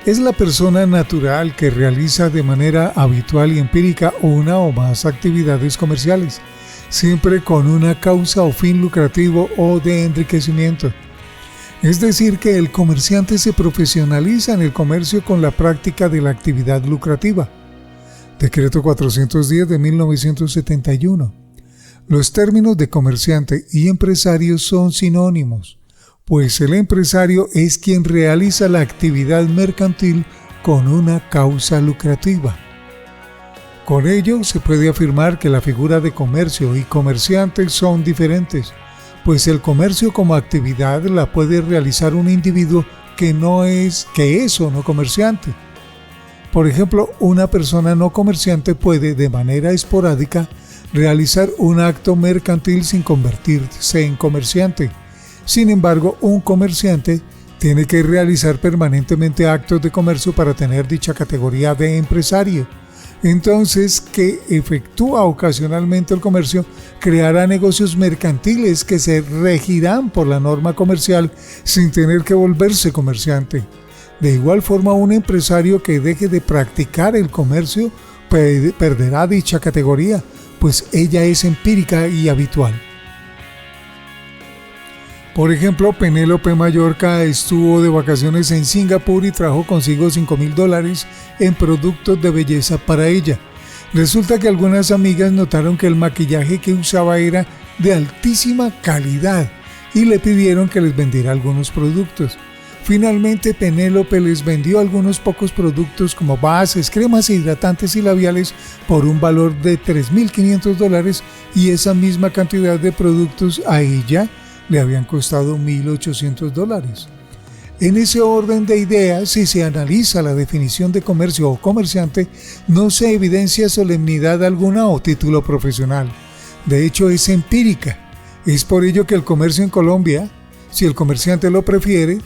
es la persona natural que realiza de manera habitual y empírica una o más actividades comerciales, siempre con una causa o fin lucrativo o de enriquecimiento. Es decir, que el comerciante se profesionaliza en el comercio con la práctica de la actividad lucrativa. Decreto 410 de 1971. Los términos de comerciante y empresario son sinónimos, pues el empresario es quien realiza la actividad mercantil con una causa lucrativa. Con ello se puede afirmar que la figura de comercio y comerciante son diferentes, pues el comercio como actividad la puede realizar un individuo que es o no comerciante. Por ejemplo, una persona no comerciante puede, de manera esporádica, realizar un acto mercantil sin convertirse en comerciante. Sin embargo, un comerciante tiene que realizar permanentemente actos de comercio para tener dicha categoría de empresario. entonces que efectúa ocasionalmente el comercio creará negocios mercantiles que se regirán por la norma comercial sin tener que volverse comerciante. De igual forma, un empresario que deje de practicar el comercio perderá dicha categoría, pues ella es empírica y habitual. Por ejemplo, Penélope Mallorca estuvo de vacaciones en Singapur y trajo consigo $5,000 en productos de belleza para ella. Resulta que algunas amigas notaron que el maquillaje que usaba era de altísima calidad y le pidieron que les vendiera algunos productos. Finalmente, Penélope les vendió algunos pocos productos como bases, cremas hidratantes y labiales por un valor de $3,500 y esa misma cantidad de productos a ella le habían costado $1,800. En ese orden de ideas, si se analiza la definición de comercio o comerciante, no se evidencia solemnidad alguna o título profesional. De hecho, es empírica. Es por ello que el comercio en Colombia, si el comerciante lo prefiere,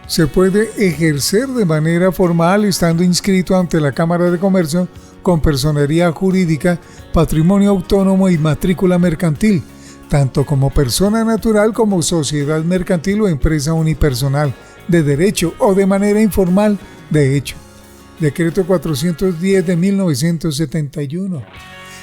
se puede ejercer de manera formal estando inscrito ante la Cámara de Comercio con personería jurídica, patrimonio autónomo y matrícula mercantil, tanto como persona natural como sociedad mercantil o empresa unipersonal, de derecho o de manera informal, de hecho. Decreto 410 de 1971.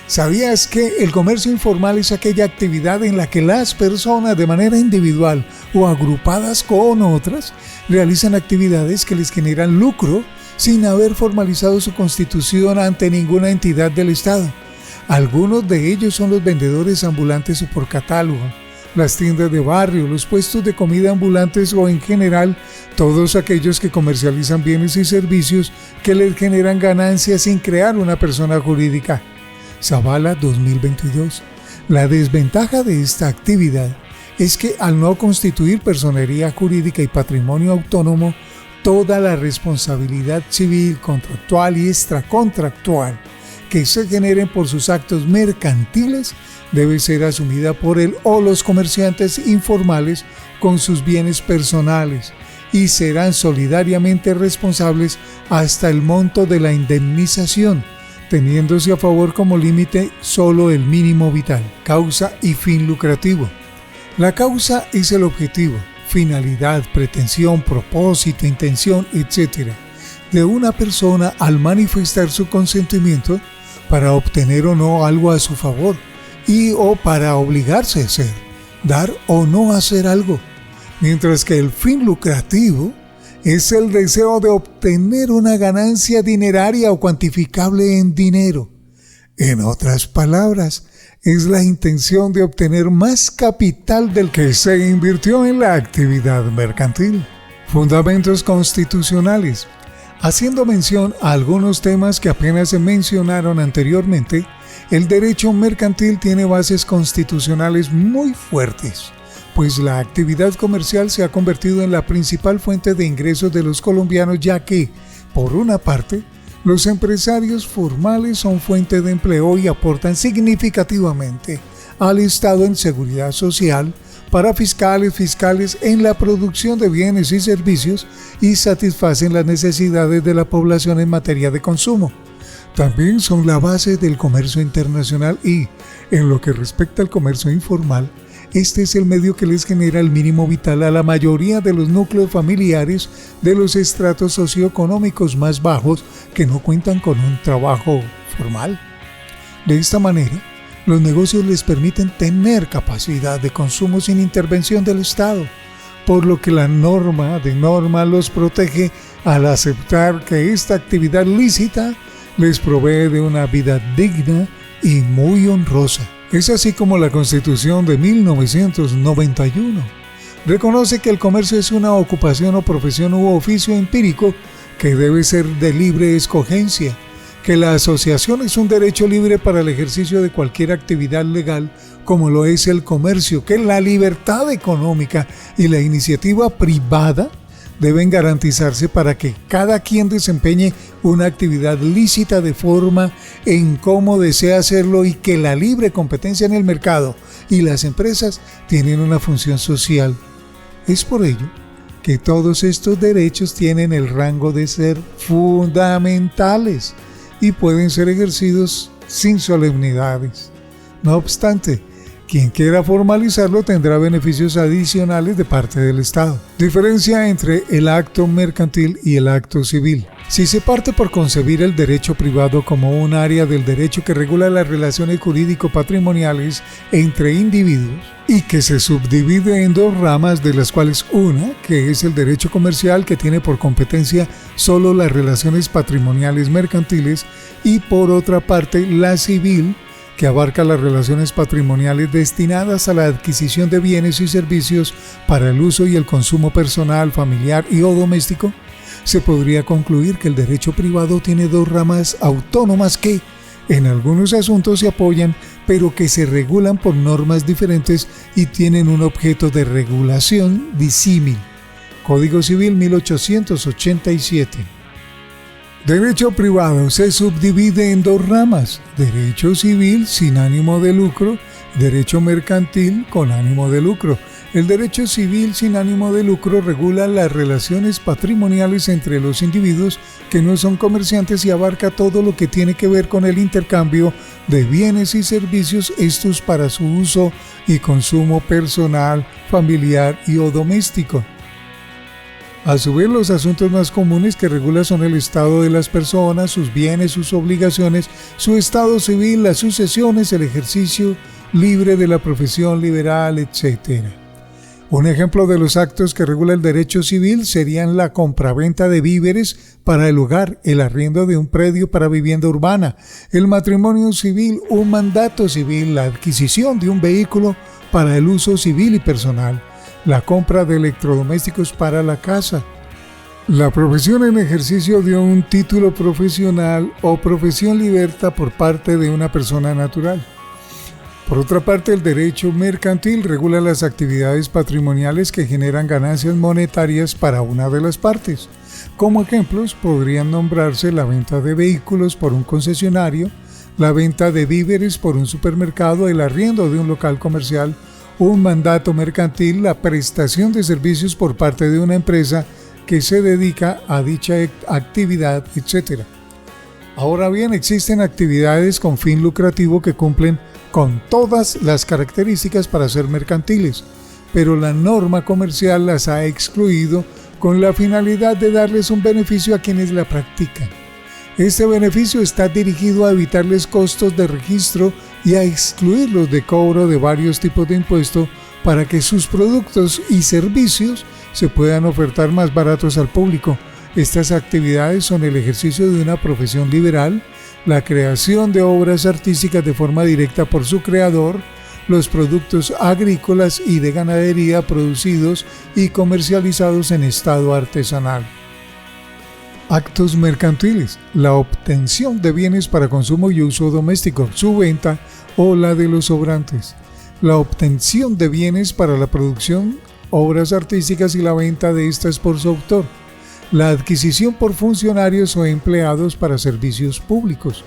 ¿Sabías que el comercio informal es aquella actividad en la que las personas de manera individual o agrupadas con otras realizan actividades que les generan lucro sin haber formalizado su constitución ante ninguna entidad del Estado? Algunos de ellos son los vendedores ambulantes o por catálogo, las tiendas de barrio, los puestos de comida ambulantes o en general todos aquellos que comercializan bienes y servicios que les generan ganancias sin crear una persona jurídica. Zavala 2022. La desventaja de esta actividad es que al no constituir personería jurídica y patrimonio autónomo, toda la responsabilidad civil, contractual y extracontractual que se generen por sus actos mercantiles debe ser asumida por él o los comerciantes informales con sus bienes personales y serán solidariamente responsables hasta el monto de la indemnización, teniéndose a favor como límite solo el mínimo vital. Causa y fin lucrativo. La causa es el objetivo, finalidad, pretensión, propósito, intención, etc. de una persona al manifestar su consentimiento para obtener o no algo a su favor y o para obligarse a hacer, dar o no hacer algo, mientras que el fin lucrativo es el deseo de obtener una ganancia dineraria o cuantificable en dinero. En otras palabras, es la intención de obtener más capital del que se invirtió en la actividad mercantil. Fundamentos constitucionales. Haciendo mención a algunos temas que apenas se mencionaron anteriormente, el derecho mercantil tiene bases constitucionales muy fuertes, pues la actividad comercial se ha convertido en la principal fuente de ingresos de los colombianos, ya que, por una parte, los empresarios formales son fuente de empleo y aportan significativamente al Estado en seguridad social, para fiscales en la producción de bienes y servicios y satisfacen las necesidades de la población en materia de consumo. También son la base del comercio internacional y, en lo que respecta al comercio informal, este es el medio que les genera el mínimo vital a la mayoría de los núcleos familiares de los estratos socioeconómicos más bajos que no cuentan con un trabajo formal. De esta manera, los negocios les permiten tener capacidad de consumo sin intervención del Estado, por lo que la norma los protege al aceptar que esta actividad lícita les provee de una vida digna y muy honrosa. Es así como la Constitución de 1991 reconoce que el comercio es una ocupación o profesión u oficio empírico que debe ser de libre escogencia, que la asociación es un derecho libre para el ejercicio de cualquier actividad legal, como lo es el comercio, que la libertad económica y la iniciativa privada deben garantizarse para que cada quien desempeñe una actividad lícita de forma en cómo desea hacerlo y que la libre competencia en el mercado y las empresas tienen una función social. Es por ello que todos estos derechos tienen el rango de ser fundamentales, y pueden ser ejercidos sin solemnidades. No obstante, quien quiera formalizarlo tendrá beneficios adicionales de parte del Estado. Diferencia entre el acto mercantil y el acto civil. Si se parte por concebir el derecho privado como un área del derecho que regula las relaciones jurídico-patrimoniales entre individuos y que se subdivide en dos ramas, de las cuales una, que es el derecho comercial, que tiene por competencia solo las relaciones patrimoniales mercantiles, y por otra parte la civil, que abarca las relaciones patrimoniales destinadas a la adquisición de bienes y servicios para el uso y el consumo personal, familiar y o doméstico, se podría concluir que el derecho privado tiene dos ramas autónomas que, en algunos asuntos, se apoyan, pero que se regulan por normas diferentes y tienen un objeto de regulación disímil. Código Civil 1887. Derecho privado se subdivide en dos ramas: derecho civil sin ánimo de lucro, derecho mercantil con ánimo de lucro. El derecho civil sin ánimo de lucro regula las relaciones patrimoniales entre los individuos que no son comerciantes y abarca todo lo que tiene que ver con el intercambio de bienes y servicios, estos para su uso y consumo personal, familiar y o doméstico. A su vez, los asuntos más comunes que regula son el estado de las personas, sus bienes, sus obligaciones, su estado civil, las sucesiones, el ejercicio libre de la profesión liberal, etc. Un ejemplo de los actos que regula el derecho civil serían la compraventa de víveres para el hogar, el arriendo de un predio para vivienda urbana, el matrimonio civil, un mandato civil, la adquisición de un vehículo para el uso civil y personal, la compra de electrodomésticos para la casa, la profesión en ejercicio de un título profesional o profesión liberta por parte de una persona natural. Por otra parte, el derecho mercantil regula las actividades patrimoniales que generan ganancias monetarias para una de las partes. Como ejemplos podrían nombrarse la venta de vehículos por un concesionario, la venta de víveres por un supermercado, el arriendo de un local comercial, un mandato mercantil, la prestación de servicios por parte de una empresa que se dedica a dicha actividad, etc. Ahora bien, existen actividades con fin lucrativo que cumplen con todas las características para ser mercantiles, pero la norma comercial las ha excluido con la finalidad de darles un beneficio a quienes la practican. Este beneficio está dirigido a evitarles costos de registro y a excluirlos de cobro de varios tipos de impuestos para que sus productos y servicios se puedan ofertar más baratos al público. Estas actividades son el ejercicio de una profesión liberal, la creación de obras artísticas de forma directa por su creador, los productos agrícolas y de ganadería producidos y comercializados en estado artesanal. Actos mercantiles: la obtención de bienes para consumo y uso doméstico, su venta o la de los sobrantes. La obtención de bienes para la producción, obras artísticas y la venta de estas por su autor. La adquisición por funcionarios o empleados para servicios públicos.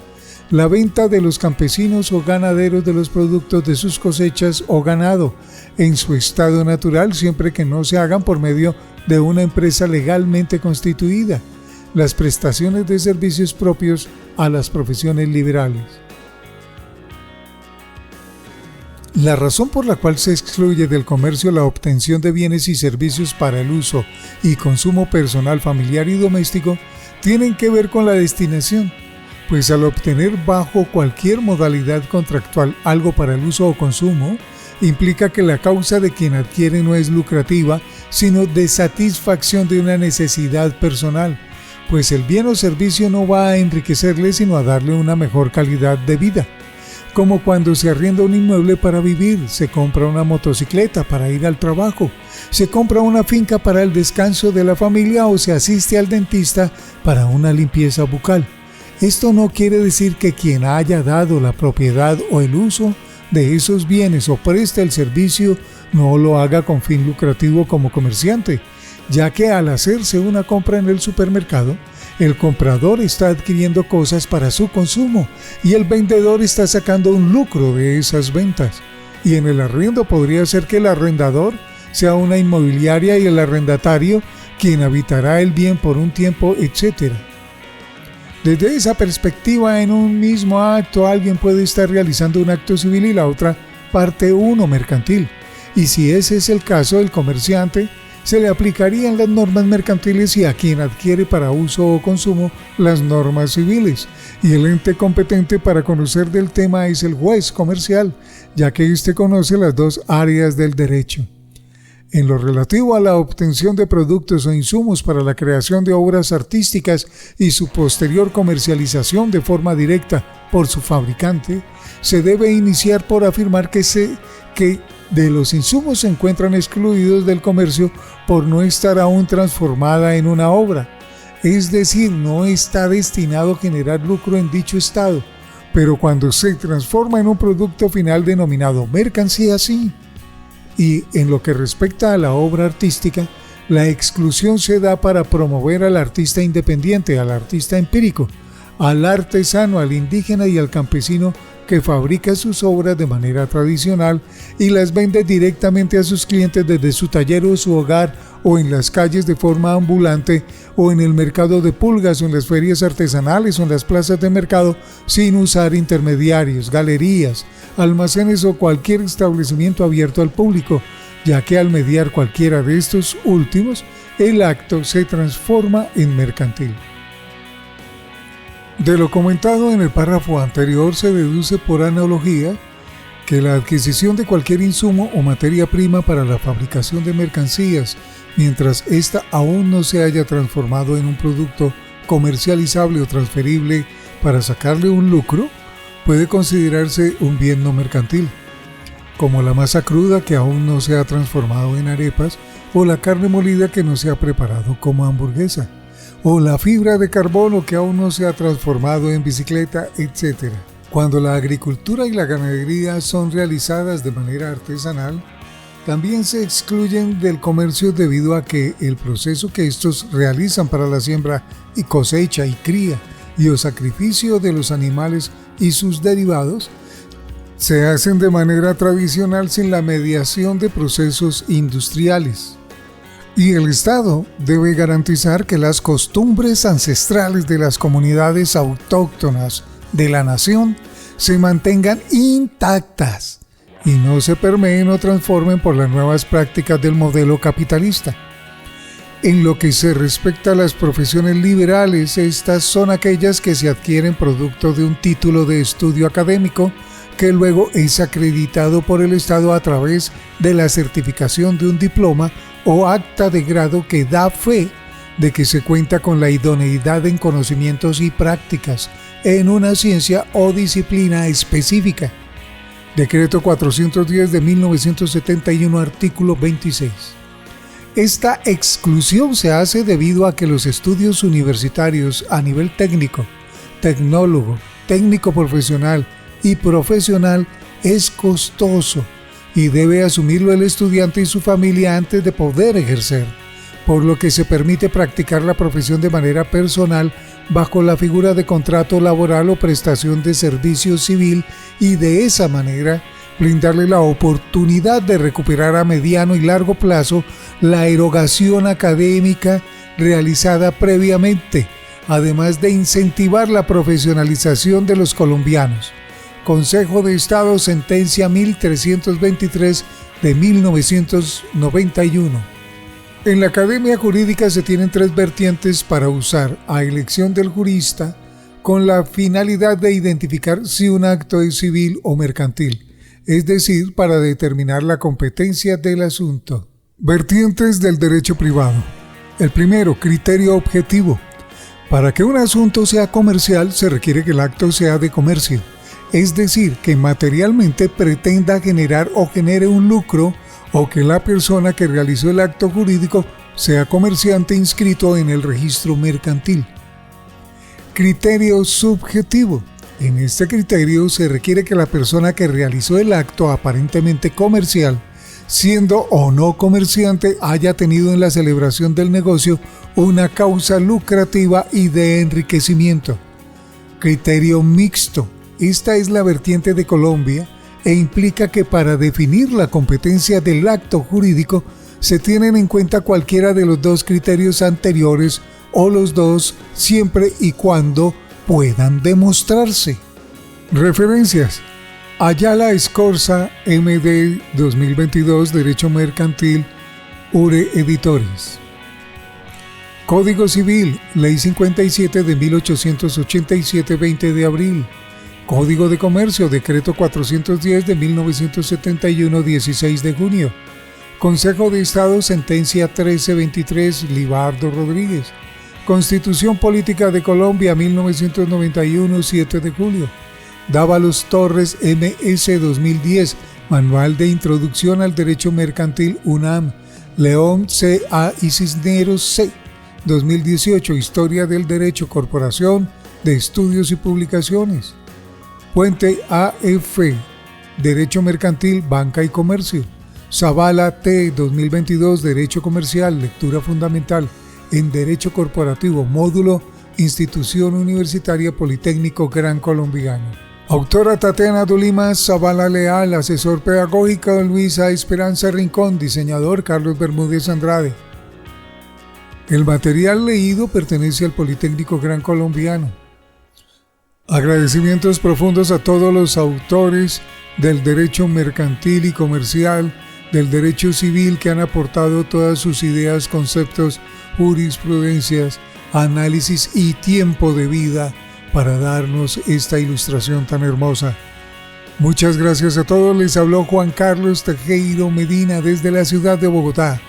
La venta de los campesinos o ganaderos de los productos de sus cosechas o ganado en su estado natural, siempre que no se hagan por medio de una empresa legalmente constituida. Las prestaciones de servicios propios a las profesiones liberales. La razón por la cual se excluye del comercio la obtención de bienes y servicios para el uso y consumo personal, familiar y doméstico tienen que ver con la destinación, pues al obtener bajo cualquier modalidad contractual algo para el uso o consumo, implica que la causa de quien adquiere no es lucrativa, sino de satisfacción de una necesidad personal, pues el bien o servicio no va a enriquecerle sino a darle una mejor calidad de vida. Como cuando se arrienda un inmueble para vivir, se compra una motocicleta para ir al trabajo, se compra una finca para el descanso de la familia o se asiste al dentista para una limpieza bucal. Esto no quiere decir que quien haya dado la propiedad o el uso de esos bienes o preste el servicio no lo haga con fin lucrativo como comerciante, ya que al hacerse una compra en el supermercado, el comprador está adquiriendo cosas para su consumo y el vendedor está sacando un lucro de esas ventas. Y en el arriendo podría ser que el arrendador sea una inmobiliaria y el arrendatario quien habitará el bien por un tiempo, etc. Desde esa perspectiva, en un mismo acto alguien puede estar realizando un acto civil y la otra parte uno mercantil. Y si ese es el caso del comerciante, se le aplicarían las normas mercantiles y a quien adquiere para uso o consumo las normas civiles. Y el ente competente para conocer del tema es el juez comercial, ya que éste conoce las dos áreas del derecho. En lo relativo a la obtención de productos o insumos para la creación de obras artísticas y su posterior comercialización de forma directa por su fabricante, se debe iniciar por afirmar que de los insumos se encuentran excluidos del comercio por no estar aún transformada en una obra, es decir, no está destinado a generar lucro en dicho estado, pero cuando se transforma en un producto final denominado mercancía, sí. Y en lo que respecta a la obra artística, la exclusión se da para promover al artista independiente, al artista empírico, al artesano, al indígena y al campesino que fabrica sus obras de manera tradicional y las vende directamente a sus clientes desde su taller o su hogar o en las calles de forma ambulante o en el mercado de pulgas o en las ferias artesanales o en las plazas de mercado sin usar intermediarios, galerías, almacenes o cualquier establecimiento abierto al público, ya que al mediar cualquiera de estos últimos, el acto se transforma en mercantil. De lo comentado en el párrafo anterior se deduce por analogía que la adquisición de cualquier insumo o materia prima para la fabricación de mercancías, mientras ésta aún no se haya transformado en un producto comercializable o transferible para sacarle un lucro, puede considerarse un bien no mercantil, como la masa cruda que aún no se ha transformado en arepas o la carne molida que no se ha preparado como hamburguesa, o la fibra de carbono que aún no se ha transformado en bicicleta, etc. Cuando la agricultura y la ganadería son realizadas de manera artesanal, también se excluyen del comercio debido a que el proceso que estos realizan para la siembra y cosecha y cría y o sacrificio de los animales y sus derivados se hacen de manera tradicional sin la mediación de procesos industriales. Y el Estado debe garantizar que las costumbres ancestrales de las comunidades autóctonas de la nación se mantengan intactas y no se permeen o transformen por las nuevas prácticas del modelo capitalista. En lo que se respecta a las profesiones liberales, estas son aquellas que se adquieren producto de un título de estudio académico que luego es acreditado por el Estado a través de la certificación de un diploma o acta de grado que da fe de que se cuenta con la idoneidad en conocimientos y prácticas en una ciencia o disciplina específica. Decreto 410 de 1971, artículo 26. Esta exclusión se hace debido a que los estudios universitarios a nivel técnico, tecnólogo, técnico profesional y profesional es costoso y debe asumirlo el estudiante y su familia antes de poder ejercer, por lo que se permite practicar la profesión de manera personal bajo la figura de contrato laboral o prestación de servicio civil y de esa manera brindarle la oportunidad de recuperar a mediano y largo plazo la erogación académica realizada previamente, además de incentivar la profesionalización de los colombianos. Consejo de Estado, sentencia 1323 de 1991. En la academia jurídica se tienen tres vertientes para usar a elección del jurista con la finalidad de identificar si un acto es civil o mercantil, es decir, para determinar la competencia del asunto. Vertientes del derecho privado. El primero, criterio objetivo. Para que un asunto sea comercial se requiere que el acto sea de comercio, es decir, que materialmente pretenda generar o genere un lucro o que la persona que realizó el acto jurídico sea comerciante inscrito en el registro mercantil. Criterio subjetivo. En este criterio se requiere que la persona que realizó el acto aparentemente comercial, siendo o no comerciante, haya tenido en la celebración del negocio una causa lucrativa y de enriquecimiento. Criterio mixto. Esta es la vertiente de Colombia e implica que para definir la competencia del acto jurídico se tienen en cuenta cualquiera de los dos criterios anteriores o los dos siempre y cuando puedan demostrarse. Referencias: Ayala Scorza, MD 2022, Derecho Mercantil, URE Editores. Código Civil, Ley 57 de 1887, 20 de abril. Código de Comercio, Decreto 410 de 1971, 16 de junio. Consejo de Estado, Sentencia 1323, Libardo Rodríguez. Constitución Política de Colombia, 1991, 7 de julio. Dávalos Torres, MS 2010, Manual de Introducción al Derecho Mercantil, UNAM. León C.A. y Cisneros C. 2018, Historia del Derecho, Corporación de Estudios y Publicaciones. Puente A.F. Derecho Mercantil, Banca y Comercio. Zavala T. 2022, Derecho Comercial, Lectura Fundamental en Derecho Corporativo, Módulo Institución Universitaria Politécnico Gran Colombiano. Autora Tatiana Dulima Zavala Leal, asesor pedagógico Luisa Esperanza Rincón, diseñador Carlos Bermúdez Andrade. El material leído pertenece al Politécnico Gran Colombiano. Agradecimientos profundos a todos los autores del derecho mercantil y comercial, del derecho civil, que han aportado todas sus ideas, conceptos, jurisprudencias, análisis y tiempo de vida para darnos esta ilustración tan hermosa. Muchas gracias a todos. Les habló Juan Carlos Tejero Medina desde la ciudad de Bogotá.